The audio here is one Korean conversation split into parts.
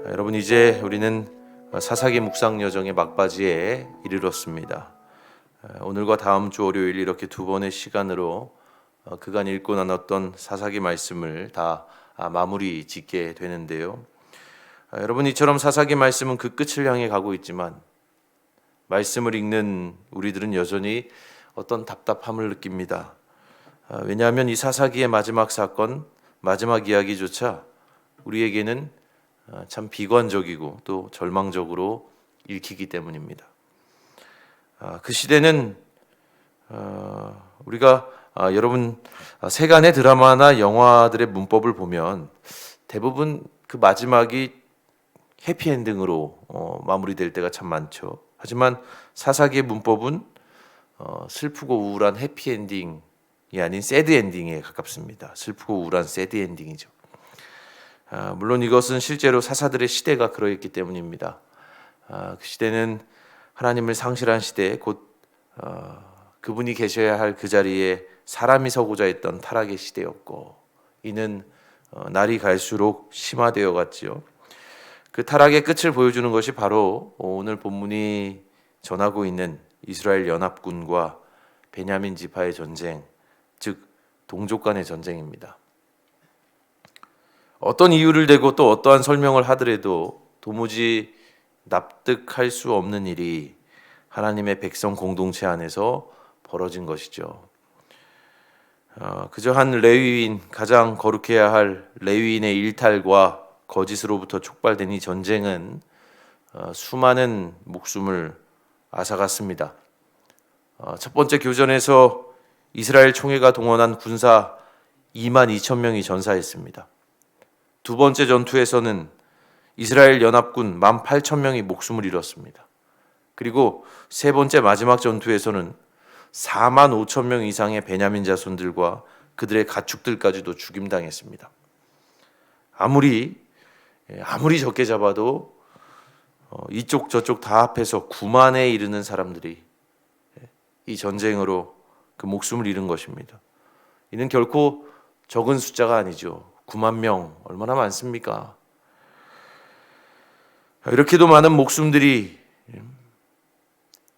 여러분, 이제 우리는 사사기 묵상 여정의 막바지에 이르렀습니다. 오늘과 다음 주 월요일 이렇게 두 번의 시간으로 그간 읽고 나눴던 사사기 말씀을 다 마무리 짓게 되는데요. 여러분, 이처럼 사사기 말씀은 그 끝을 향해 가고 있지만 말씀을 읽는 우리들은 여전히 어떤 답답함을 느낍니다. 왜냐하면 이 사사기의 마지막 사건, 마지막 이야기조차 우리에게는 참 비관적이고 또 절망적으로 읽히기 때문입니다. 그 시대는 우리가 여러분 세간의 드라마나 영화들의 문법을 보면 대부분 그 마지막이 해피엔딩으로 마무리될 때가 참 많죠. 하지만 사사기의 문법은 슬프고 우울한 해피엔딩이 아닌 새드엔딩에 가깝습니다. 슬프고 우울한 새드엔딩이죠. 물론 이것은 실제로 사사들의 시대가 그러했기 때문입니다. 그 시대는 하나님을 상실한 시대, 곧 그분이 계셔야 할 그 자리에 사람이 서고자 했던 타락의 시대였고, 이는 날이 갈수록 심화되어 갔지요. 그 타락의 끝을 보여주는 것이 바로 오늘 본문이 전하고 있는 이스라엘 연합군과 베냐민 지파의 전쟁, 즉 동족 간의 전쟁입니다. 어떤 이유를 대고 또 어떠한 설명을 하더라도 도무지 납득할 수 없는 일이 하나님의 백성 공동체 안에서 벌어진 것이죠. 그저 한 레위인, 가장 거룩해야 할 레위인의 일탈과 거짓으로부터 촉발된 이 전쟁은 수많은 목숨을 앗아갔습니다. 첫 번째 교전에서 이스라엘 총회가 동원한 군사 22,000명이 전사했습니다. 두 번째 전투에서는 이스라엘 연합군 18,000명이 목숨을 잃었습니다. 그리고 세 번째 마지막 전투에서는 45,000명 이상의 베냐민 자손들과 그들의 가축들까지도 죽임당했습니다. 아무리 적게 잡아도 이쪽 저쪽 다 합해서 9만에 이르는 사람들이 이 전쟁으로 그 목숨을 잃은 것입니다. 이는 결코 적은 숫자가 아니죠. 9만 명, 얼마나 많습니까? 이렇게도 많은 목숨들이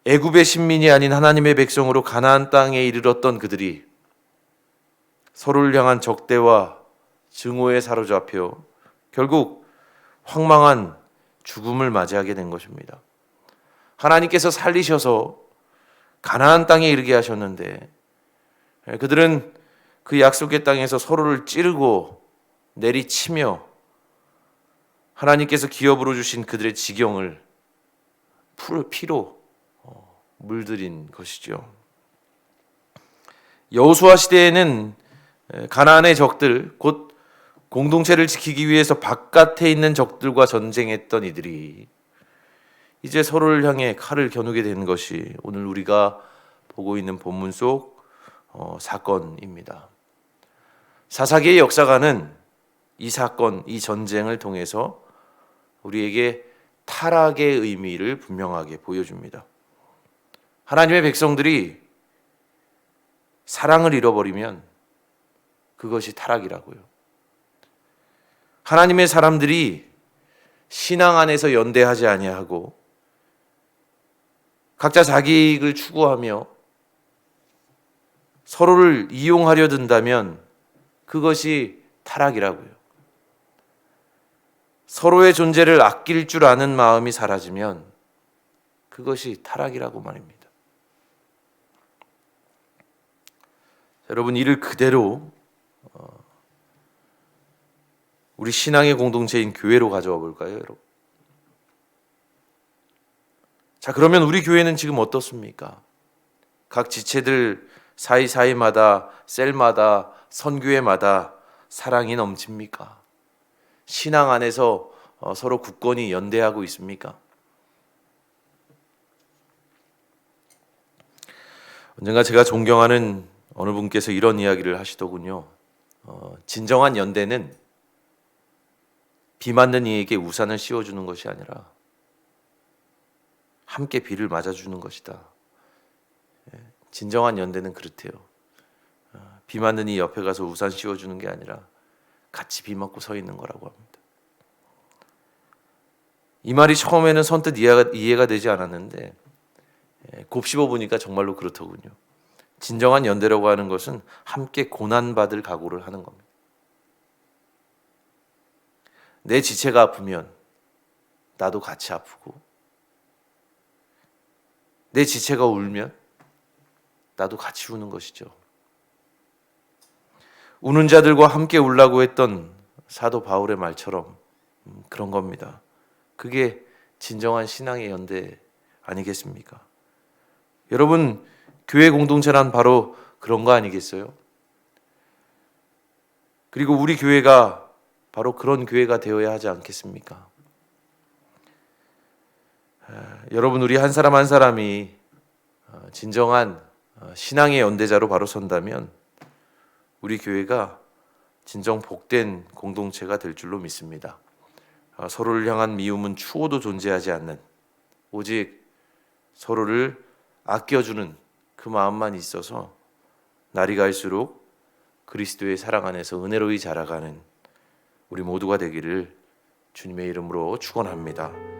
애굽의 신민이 아닌 하나님의 백성으로 가나안 땅에 이르렀던 그들이 서로를 향한 적대와 증오에 사로잡혀 결국 황망한 죽음을 맞이하게 된 것입니다. 하나님께서 살리셔서 가나안 땅에 이르게 하셨는데 그들은 그 약속의 땅에서 서로를 찌르고 내리치며 하나님께서 기업으로 주신 그들의 지경을 피로 물들인 것이죠. 여호수아 시대에는 가나안의 적들, 곧 공동체를 지키기 위해서 바깥에 있는 적들과 전쟁했던 이들이 이제 서로를 향해 칼을 겨누게 된 것이 오늘 우리가 보고 있는 본문 속 사건입니다. 사사기의 역사가는 이 사건, 이 전쟁을 통해서 우리에게 타락의 의미를 분명하게 보여줍니다. 하나님의 백성들이 사랑을 잃어버리면 그것이 타락이라고요. 하나님의 사람들이 신앙 안에서 연대하지 아니하고 각자 자기 이익을 추구하며 서로를 이용하려 든다면 그것이 타락이라고요. 서로의 존재를 아낄 줄 아는 마음이 사라지면 그것이 타락이라고 말입니다. 여러분, 이를 그대로 우리 신앙의 공동체인 교회로 가져와 볼까요, 여러분? 자, 그러면 우리 교회는 지금 어떻습니까? 각 지체들 사이사이마다, 셀마다, 선교회마다 사랑이 넘칩니까? 신앙 안에서 서로 굳건히 연대하고 있습니까? 언젠가 제가 존경하는 어느 분께서 이런 이야기를 하시더군요. 진정한 연대는 비 맞는 이에게 우산을 씌워주는 것이 아니라 함께 비를 맞아주는 것이다. 진정한 연대는 그렇대요. 비 맞는 이 옆에 가서 우산 씌워주는 게 아니라 같이 비 맞고 서 있는 거라고 합니다. 이 말이 처음에는 선뜻 이해가 되지 않았는데 곱씹어 보니까 정말로 그렇더군요. 진정한 연대라고 하는 것은 함께 고난받을 각오를 하는 겁니다. 내 지체가 아프면 나도 같이 아프고, 내 지체가 울면 나도 같이 우는 것이죠. 우는 자들과 함께 울라고 했던 사도 바울의 말처럼 그런 겁니다. 그게 진정한 신앙의 연대 아니겠습니까? 여러분, 교회 공동체란 바로 그런 거 아니겠어요? 그리고 우리 교회가 바로 그런 교회가 되어야 하지 않겠습니까? 여러분, 우리 한 사람 한 사람이 진정한 신앙의 연대자로 바로 선다면 우리 교회가 진정 복된 공동체가 될 줄로 믿습니다. 서로를 향한 미움은 추호도 존재하지 않는, 오직 서로를 아껴주는 그 마음만 있어서 날이 갈수록 그리스도의 사랑 안에서 은혜로이 자라가는 우리 모두가 되기를 주님의 이름으로 축원합니다.